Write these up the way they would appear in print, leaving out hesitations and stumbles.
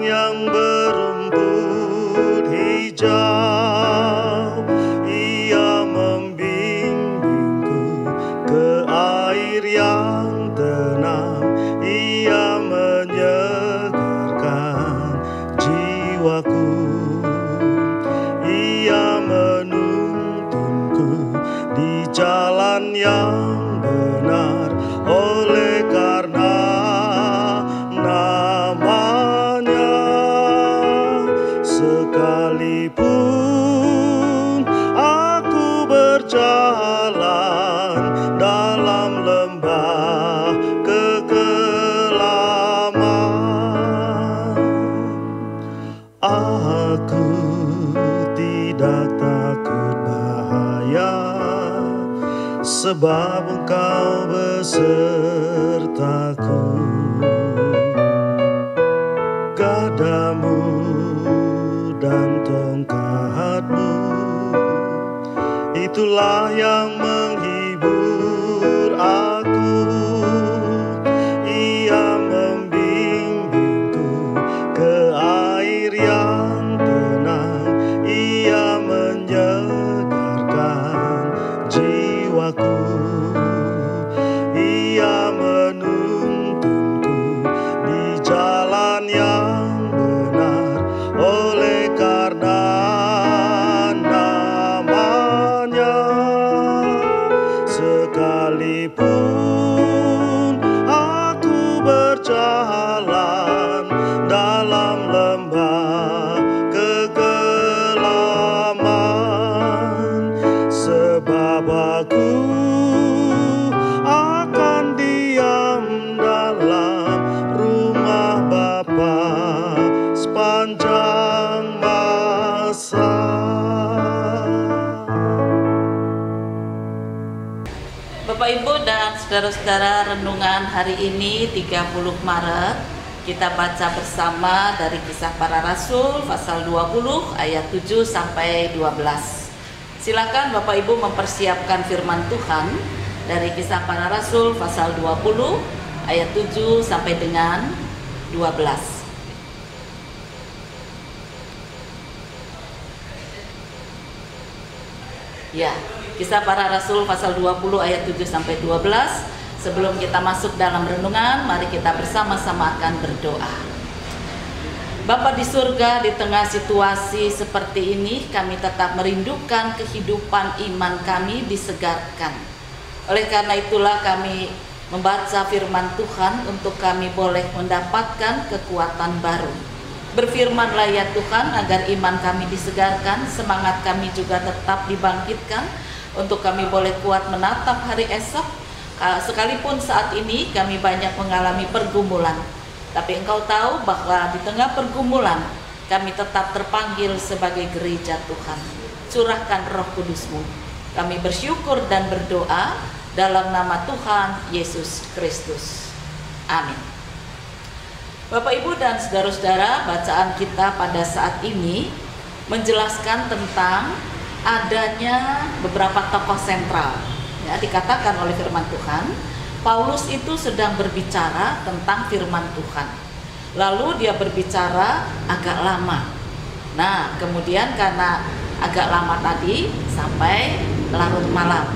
yang berumput hijau. Ia membimbingku ke air yang tenang. Ia menyegarkan jiwaku. Ia menuntunku di jalan yang benar oleh karena namanya. Sekalipun aku berjalan dalam lembah kekelaman, aku tidak takut bahaya, sebab Engkau besertaku. Gadamu dan tongkatmu, itulah yang menghibur aku. Ia membimbingku ke air yang tenang. Ia menyegarkan jiwaku. Ia menuntunku di jalan yang benar oleh karena namanya. Sekalipun aku berjalan dalam lembah kekelaman, sebab aku akan diam dalam rumah Bapa sepanjang masa. Bapak Ibu dan saudara-saudara, renungan hari ini 30 Maret kita baca bersama dari Kisah Para Rasul pasal 20 ayat 7 sampai 12. Silakan Bapak Ibu mempersiapkan firman Tuhan dari Kisah Para Rasul pasal 20 ayat 7 sampai dengan 12. Ya, Kisah Para Rasul pasal 20 ayat 7 sampai 12. Sebelum kita masuk dalam renungan, mari kita bersama-sama akan berdoa. Bapa di surga, di tengah situasi seperti ini, kami tetap merindukan kehidupan iman kami disegarkan. Oleh karena itulah kami membaca firman Tuhan untuk kami boleh mendapatkan kekuatan baru. Berfirmanlah ya Tuhan agar iman kami disegarkan, semangat kami juga tetap dibangkitkan untuk kami boleh kuat menatap hari esok. Sekalipun saat ini kami banyak mengalami pergumulan, tapi Engkau tahu bahwa di tengah pergumulan kami tetap terpanggil sebagai gereja Tuhan. Curahkan Roh Kudus-Mu. Kami bersyukur dan berdoa dalam nama Tuhan Yesus Kristus. Amin. Bapak Ibu dan saudara-saudara, bacaan kita pada saat ini menjelaskan tentang adanya beberapa tokoh sentral. Ya, dikatakan oleh firman Tuhan, Paulus itu sedang berbicara tentang firman Tuhan. Lalu dia berbicara agak lama. Nah, kemudian karena agak lama tadi sampai larut malam.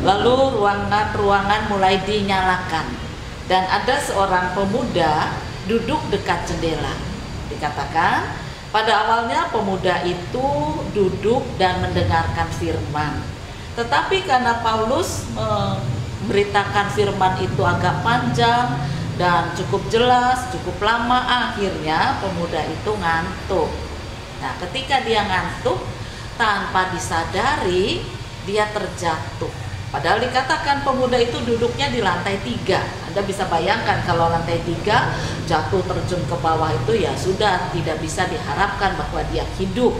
Lalu ruangan mulai dinyalakan dan ada seorang pemuda duduk dekat jendela. Dikatakan pada awalnya pemuda itu duduk dan mendengarkan firman. Tetapi karena Paulus memberitakan firman itu agak panjang dan cukup jelas, cukup lama, akhirnya pemuda itu ngantuk. Nah, ketika dia ngantuk, tanpa disadari dia terjatuh. Padahal dikatakan pemuda itu duduknya di lantai 3. Anda bisa bayangkan kalau lantai 3 jatuh terjun ke bawah itu ya sudah tidak bisa diharapkan bahwa dia hidup.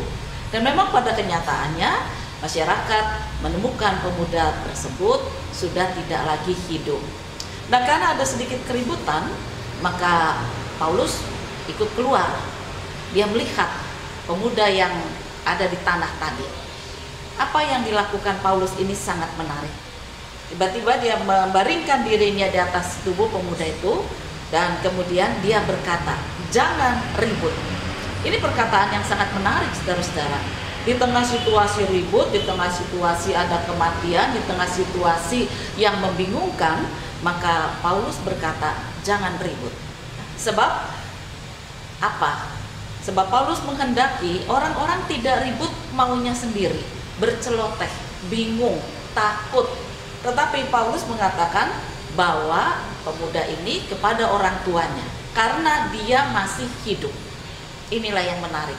Dan memang pada kenyataannya masyarakat menemukan pemuda tersebut sudah tidak lagi hidup. Nah, karena ada sedikit keributan, maka Paulus ikut keluar. Dia melihat pemuda yang ada di tanah tadi. Apa yang dilakukan Paulus ini sangat menarik. Tiba-tiba dia membaringkan dirinya di atas tubuh pemuda itu dan kemudian dia berkata, "Jangan ribut." Ini perkataan yang sangat menarik, saudara-saudara. Di tengah situasi ribut, di tengah situasi ada kematian, di tengah situasi yang membingungkan, maka Paulus berkata, jangan ribut. Sebab apa? Sebab Paulus menghendaki orang-orang tidak ribut maunya sendiri, berceloteh, bingung, takut. Tetapi Paulus mengatakan bahwa pemuda ini kepada orang tuanya, karena dia masih hidup. Inilah yang menarik,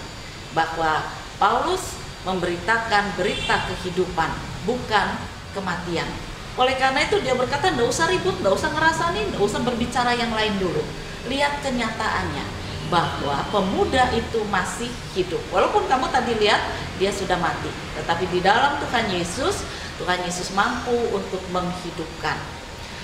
bahwa Paulus memberitakan berita kehidupan, bukan kematian. Oleh karena itu dia berkata, tidak usah ribut, tidak usah ngerasain, tidak usah berbicara yang lain dulu. Lihat kenyataannya, bahwa pemuda itu masih hidup. Walaupun kamu tadi lihat dia sudah mati, tetapi di dalam Tuhan Yesus mampu untuk menghidupkan.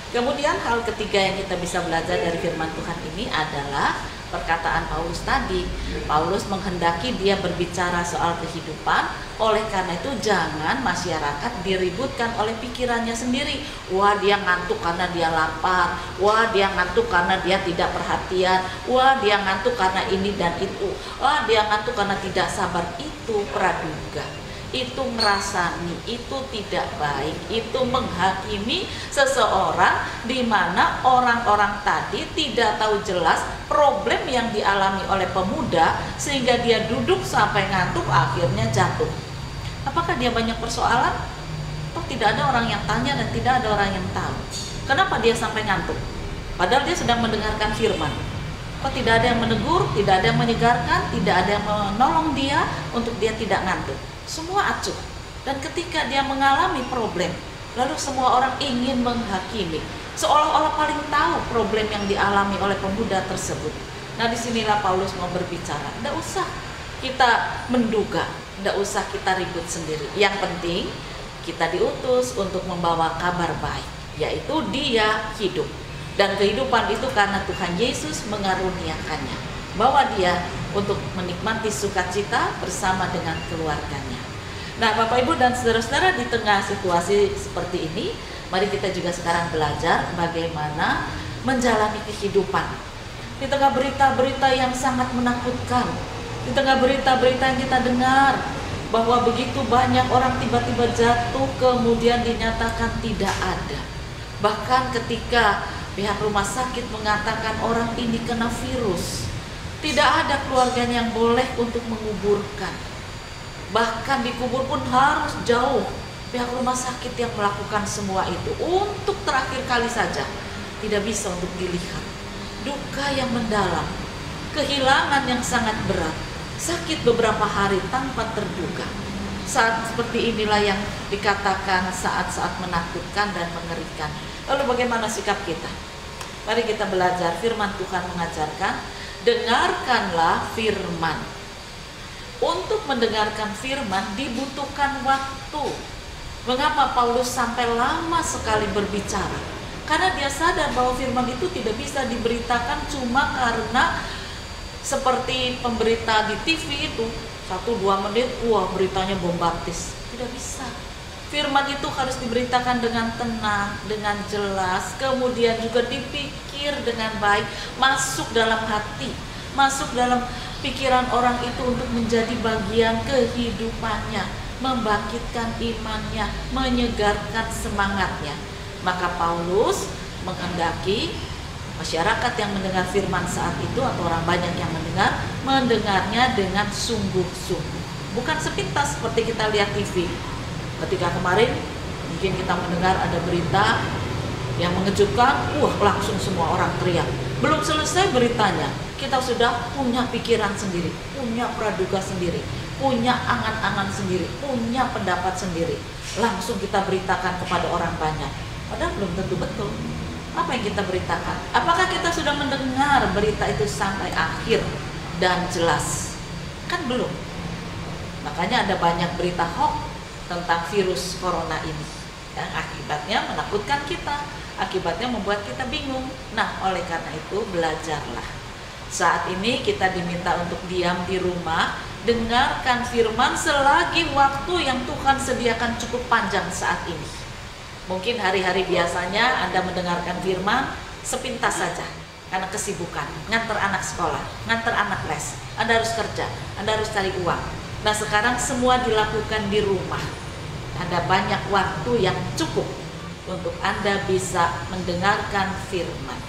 Kemudian hal ketiga yang kita bisa belajar dari firman Tuhan ini adalah perkataan Paulus tadi. Paulus menghendaki dia berbicara soal kehidupan. Oleh karena itu jangan masyarakat diributkan oleh pikirannya sendiri. Wah, dia ngantuk karena dia lapar. Wah, dia ngantuk karena dia tidak perhatian. Wah, dia ngantuk karena ini dan itu. Wah, dia ngantuk karena tidak sabar. Itu praduga, itu merasani, itu tidak baik, itu menghakimi seseorang, di mana orang-orang tadi tidak tahu jelas problem yang dialami oleh pemuda sehingga dia duduk sampai ngantuk, akhirnya jatuh. Apakah dia banyak persoalan? Toh tidak ada orang yang tanya dan tidak ada orang yang tahu kenapa dia sampai ngantuk, padahal dia sedang mendengarkan firman. Kok tidak ada yang menegur, tidak ada yang menyegarkan, tidak ada yang menolong dia untuk dia tidak ngantuk. Semua acuh. Dan ketika dia mengalami problem, lalu semua orang ingin menghakimi, seolah-olah paling tahu problem yang dialami oleh pemuda tersebut. Nah, disinilah Paulus mau berbicara. Tidak usah kita menduga, tidak usah kita ribut sendiri. Yang penting kita diutus untuk membawa kabar baik, yaitu dia hidup. Dan kehidupan itu karena Tuhan Yesus mengaruniakannya, bawa dia untuk menikmati sukacita bersama dengan keluarganya. Nah, Bapak Ibu dan saudara-saudara, di tengah situasi seperti ini, mari kita juga sekarang belajar bagaimana menjalani kehidupan. Di tengah berita-berita yang sangat menakutkan, di tengah berita-berita yang kita dengar, bahwa begitu banyak orang tiba-tiba jatuh kemudian dinyatakan tidak ada. Bahkan ketika pihak rumah sakit mengatakan orang ini kena virus, tidak ada keluarganya yang boleh untuk menguburkan. Bahkan dikubur pun harus jauh. Pihak rumah sakit yang melakukan semua itu untuk terakhir kali saja, tidak bisa untuk dilihat. Duka yang mendalam, kehilangan yang sangat berat, sakit beberapa hari tanpa terduga. Saat seperti inilah yang dikatakan saat-saat menakutkan dan mengerikan. Lalu bagaimana sikap kita? Mari kita belajar. Firman Tuhan mengajarkan, dengarkanlah firman. Untuk mendengarkan firman dibutuhkan waktu. Mengapa Paulus sampai lama sekali berbicara? Karena dia sadar bahwa firman itu tidak bisa diberitakan cuma karena seperti pemberita di TV itu 1-2 menit, wah beritanya bombastis. Tidak bisa. Firman itu harus diberitakan dengan tenang, dengan jelas, kemudian juga dipikir dengan baik, masuk dalam hati, masuk dalam pikiran orang itu untuk menjadi bagian kehidupannya, membangkitkan imannya, menyegarkan semangatnya. Maka Paulus menghendaki masyarakat yang mendengar firman saat itu, atau orang banyak yang mendengarnya dengan sungguh-sungguh. Bukan sepintas seperti kita lihat TV. Ketika kemarin mungkin kita mendengar ada berita yang mengejutkan, langsung semua orang teriak. Belum selesai beritanya, kita sudah punya pikiran sendiri, punya praduga sendiri, punya angan-angan sendiri, punya pendapat sendiri. Langsung kita beritakan kepada orang banyak. Padahal belum tentu betul. Apa yang kita beritakan? Apakah kita sudah mendengar berita itu sampai akhir dan jelas? Kan belum. Makanya ada banyak berita hoax tentang virus corona ini, yang akibatnya menakutkan kita, akibatnya membuat kita bingung. Nah, oleh karena itu belajarlah. Saat ini kita diminta untuk diam di rumah, dengarkan firman selagi waktu yang Tuhan sediakan cukup panjang saat ini. Mungkin hari-hari biasanya Anda mendengarkan firman sepintas saja, karena kesibukan, nganter anak sekolah, nganter anak les, Anda harus kerja, Anda harus cari uang. Nah sekarang semua dilakukan di rumah. Ada banyak waktu yang cukup untuk Anda bisa mendengarkan firman.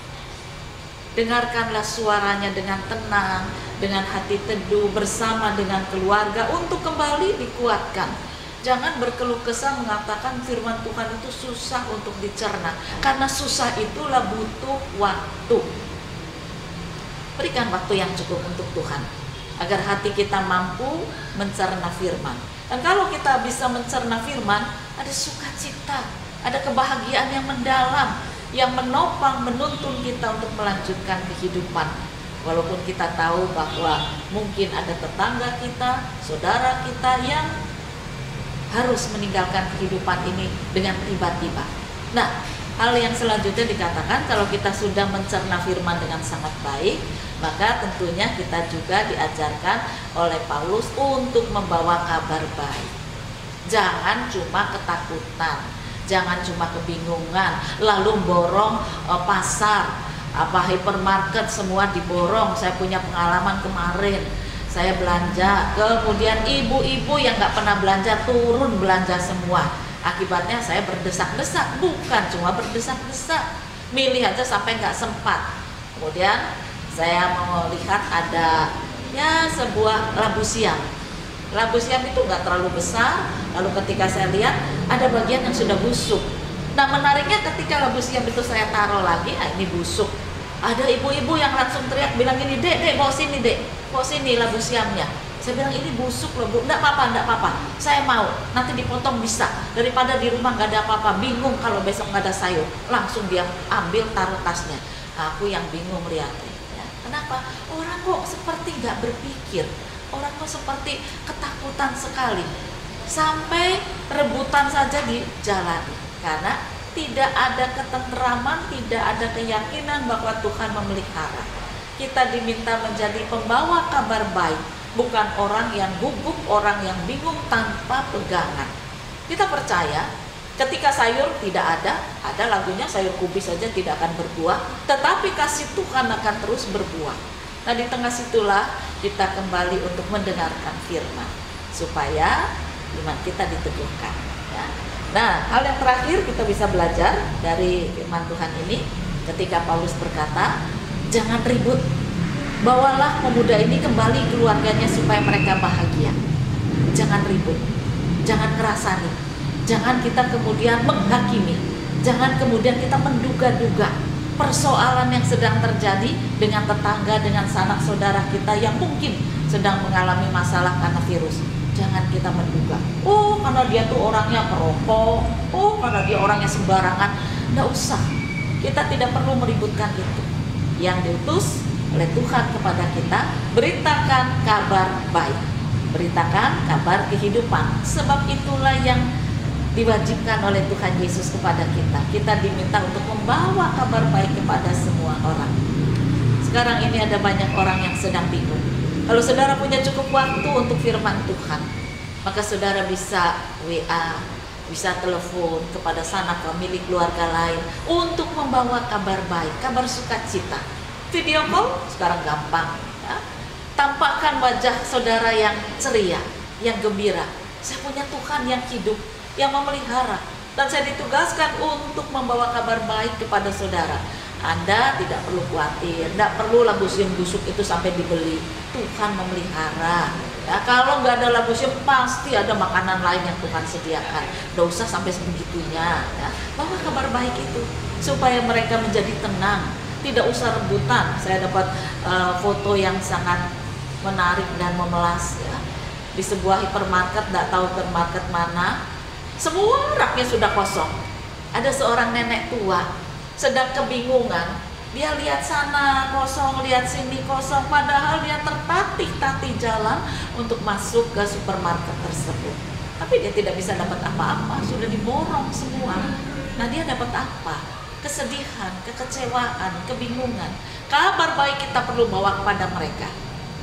Dengarkanlah suaranya dengan tenang, dengan hati teduh, bersama dengan keluarga untuk kembali dikuatkan. Jangan berkeluh kesah mengatakan firman Tuhan itu susah untuk dicerna, karena susah itulah butuh waktu. Berikan waktu yang cukup untuk Tuhan, agar hati kita mampu mencerna firman. Dan kalau kita bisa mencerna firman, ada sukacita, ada kebahagiaan yang mendalam, yang menopang, menuntun kita untuk melanjutkan kehidupan. Walaupun kita tahu bahwa mungkin ada tetangga kita, saudara kita yang harus meninggalkan kehidupan ini dengan tiba-tiba. Nah, hal yang selanjutnya dikatakan, kalau kita sudah mencerna firman dengan sangat baik, maka tentunya kita juga diajarkan oleh Paulus untuk membawa kabar baik. Jangan cuma ketakutan, jangan cuma kebingungan, lalu borong pasar, hypermarket semua diborong. Saya punya pengalaman kemarin, saya belanja, kemudian ibu-ibu yang nggak pernah belanja turun belanja semua. Akibatnya saya berdesak-desak, bukan cuma berdesak-desak, milih aja sampai nggak sempat. Kemudian saya mau lihat ada sebuah labu siam. Labu siam itu nggak terlalu besar, lalu ketika saya lihat ada bagian yang sudah busuk. Nah menariknya ketika labu siam itu saya taruh lagi, ini busuk. Ada ibu-ibu yang langsung teriak bilang gini, dek bawa sini dek, bawa sini labu siamnya. Saya bilang ini busuk loh bu, enggak apa-apa, saya mau, nanti dipotong bisa, daripada di rumah nggak ada apa-apa, bingung kalau besok nggak ada sayur. Langsung dia ambil taruh tasnya. Aku yang bingung lihatnya. Ya. Kenapa? Orang kok seperti nggak berpikir, orang kok seperti ketakutan sekali, sampai rebutan saja dijalani karena tidak ada ketentraman, tidak ada keyakinan bahwa Tuhan memelihara. Kita diminta menjadi pembawa kabar baik, bukan orang yang gugup, orang yang bingung tanpa pegangan. Kita percaya ketika sayur tidak ada lagunya sayur kubis saja tidak akan berbuah, tetapi kasih Tuhan akan terus berbuah. Nah di tengah situlah kita kembali untuk mendengarkan firman, supaya iman kita diteguhkan. Ya. Nah, hal yang terakhir kita bisa belajar dari firman Tuhan ini, ketika Paulus berkata, jangan ribut, bawalah pemuda ini kembali keluarganya supaya mereka bahagia. Jangan ribut, jangan kerasani, jangan kita kemudian menghakimi, jangan kemudian kita menduga-duga persoalan yang sedang terjadi dengan tetangga, dengan sanak saudara kita yang mungkin sedang mengalami masalah karena virus. Jangan kita menduga, oh karena dia tuh orangnya perokok, oh karena dia orangnya sembarangan. Nggak usah, kita tidak perlu meributkan itu. Yang diutus oleh Tuhan kepada kita, beritakan kabar baik, beritakan kabar kehidupan. Sebab itulah yang diwajibkan oleh Tuhan Yesus kepada kita. Kita diminta untuk membawa kabar baik kepada semua orang. Sekarang ini ada banyak orang yang sedang bingung. Kalau saudara punya cukup waktu untuk firman Tuhan, maka saudara bisa WA, bisa telepon kepada sanak famili keluarga lain untuk membawa kabar baik, kabar sukacita. Video call sekarang gampang. Ya. Tampakkan wajah saudara yang ceria, yang gembira. Saya punya Tuhan yang hidup, yang memelihara, dan saya ditugaskan untuk membawa kabar baik kepada saudara. Anda tidak perlu khawatir, tidak perlu labu siam busuk itu sampai dibeli. Tuhan memelihara. Ya, kalau nggak ada labu siam pasti ada makanan lain yang Tuhan sediakan. Nggak usah sampai sebegitunya. Ya. Bawa kabar baik itu supaya mereka menjadi tenang, tidak usah rebutan. Saya dapat foto yang sangat menarik dan memelas. Ya. Di sebuah hypermarket, tidak tahu hypermarket mana, semua raknya sudah kosong. Ada seorang nenek tua sedang kebingungan, dia lihat sana kosong, lihat sini kosong, padahal dia tertatih-tatih jalan untuk masuk ke supermarket tersebut. Tapi dia tidak bisa dapat apa-apa, sudah diborong semua. Nah dia dapat apa? Kesedihan, kekecewaan, kebingungan. Kabar baik kita perlu bawa kepada mereka.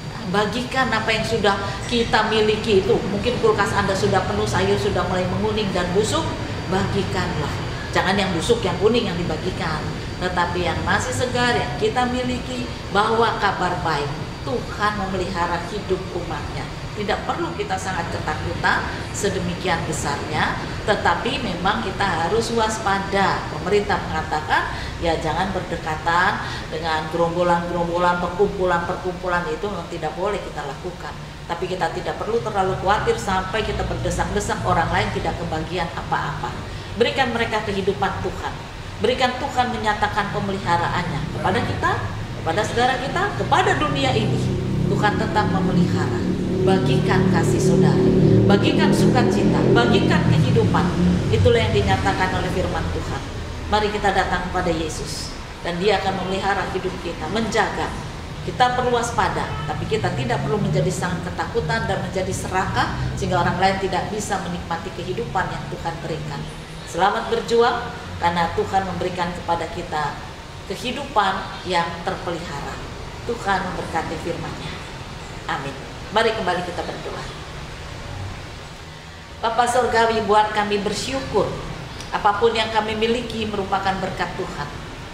Nah, bagikan apa yang sudah kita miliki itu. Mungkin kulkas Anda sudah penuh, sayur sudah mulai menguning dan busuk, bagikanlah. Jangan yang busuk, yang kuning yang dibagikan. tetapi yang masih segar yang kita miliki, bahwa kabar baik Tuhan memelihara hidup umatnya. Tidak perlu kita sangat ketakutan sedemikian besarnya, tetapi memang kita harus waspada. Pemerintah mengatakan ya jangan berdekatan dengan gerombolan-gerombolan, perkumpulan-perkumpulan, itu memang tidak boleh kita lakukan. Tapi kita tidak perlu terlalu khawatir sampai kita berdesak-desak orang lain tidak kebagian apa-apa. Berikan mereka kehidupan Tuhan. Berikan Tuhan menyatakan pemeliharaannya kepada kita, kepada saudara kita, kepada dunia ini. Tuhan tetap memelihara. Bagikan kasih saudara, bagikan sukacita, bagikan kehidupan. Itulah yang dinyatakan oleh firman Tuhan. Mari kita datang kepada Yesus, dan Dia akan memelihara hidup kita, menjaga. Kita perlu waspada, tapi kita tidak perlu menjadi sangat ketakutan dan menjadi serakah sehingga orang lain tidak bisa menikmati kehidupan yang Tuhan berikan. Selamat berjuang, karena Tuhan memberikan kepada kita kehidupan yang terpelihara. Tuhan memberkati firman-Nya. Amin. Mari kembali kita berdoa. Bapa Surgawi, buat kami bersyukur. Apapun yang kami miliki merupakan berkat Tuhan.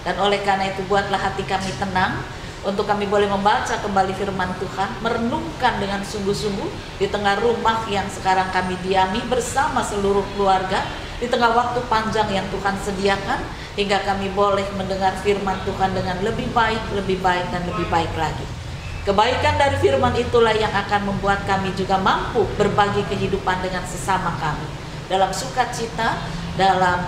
Dan oleh karena itu buatlah hati kami tenang untuk kami boleh membaca kembali firman Tuhan, merenungkan dengan sungguh-sungguh di tengah rumah yang sekarang kami diami bersama seluruh keluarga, di tengah waktu panjang yang Tuhan sediakan, hingga kami boleh mendengar firman Tuhan dengan lebih baik, dan lebih baik lagi. Kebaikan dari firman itulah yang akan membuat kami juga mampu berbagi kehidupan dengan sesama kami, dalam sukacita, dalam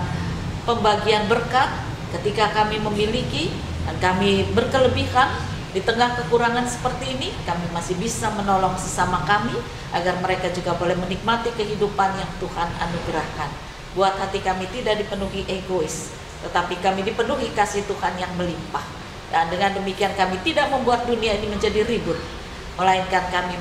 pembagian berkat. Ketika kami memiliki dan kami berkelebihan, di tengah kekurangan seperti ini, kami masih bisa menolong sesama kami agar mereka juga boleh menikmati kehidupan yang Tuhan anugerahkan. Buat hati kami tidak dipenuhi egois, tetapi kami dipenuhi kasih Tuhan yang melimpah. Dan dengan demikian kami tidak membuat dunia ini menjadi ribut, melainkan kami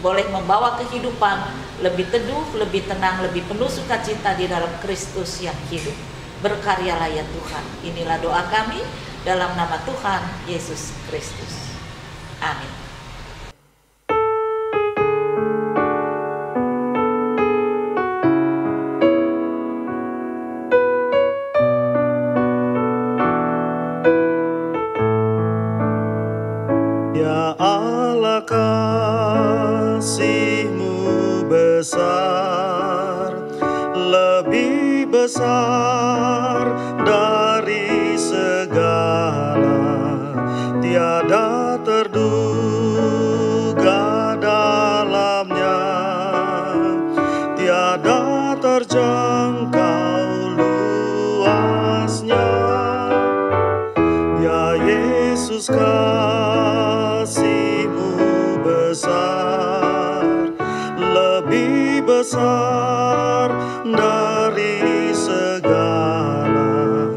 boleh membawa kehidupan lebih teduh, lebih tenang, lebih penuh sukacita di dalam Kristus yang hidup. Berkaryalah ya Tuhan. Inilah doa kami dalam nama Tuhan Yesus Kristus. Amin. Ya Allah, kasih-Mu besar, lebih besar dari segala, tiada terduga dalamnya, tiada terjangkau luasnya. Ya Yesus, kasih-Mu besar, lebih besar dari segala,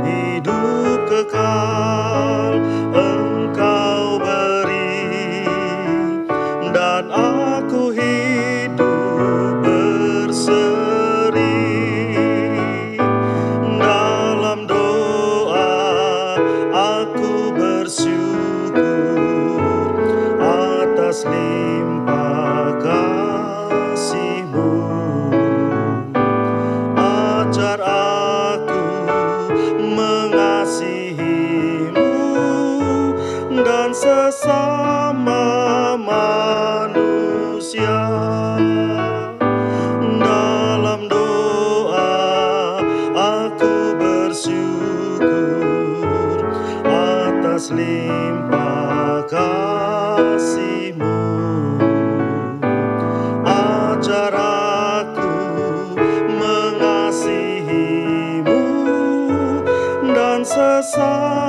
hidup kekal Engkau beri, dan aku hidup berseri. Dalam doa aku bersyukur atas limpah kasih-Mu. Ajar aku mengasihi-Mu dan sesama manusia. Dalam doa aku bersyukur atas limpah kasih-Mu. Ajar aku mengasihi-Mu dan sesama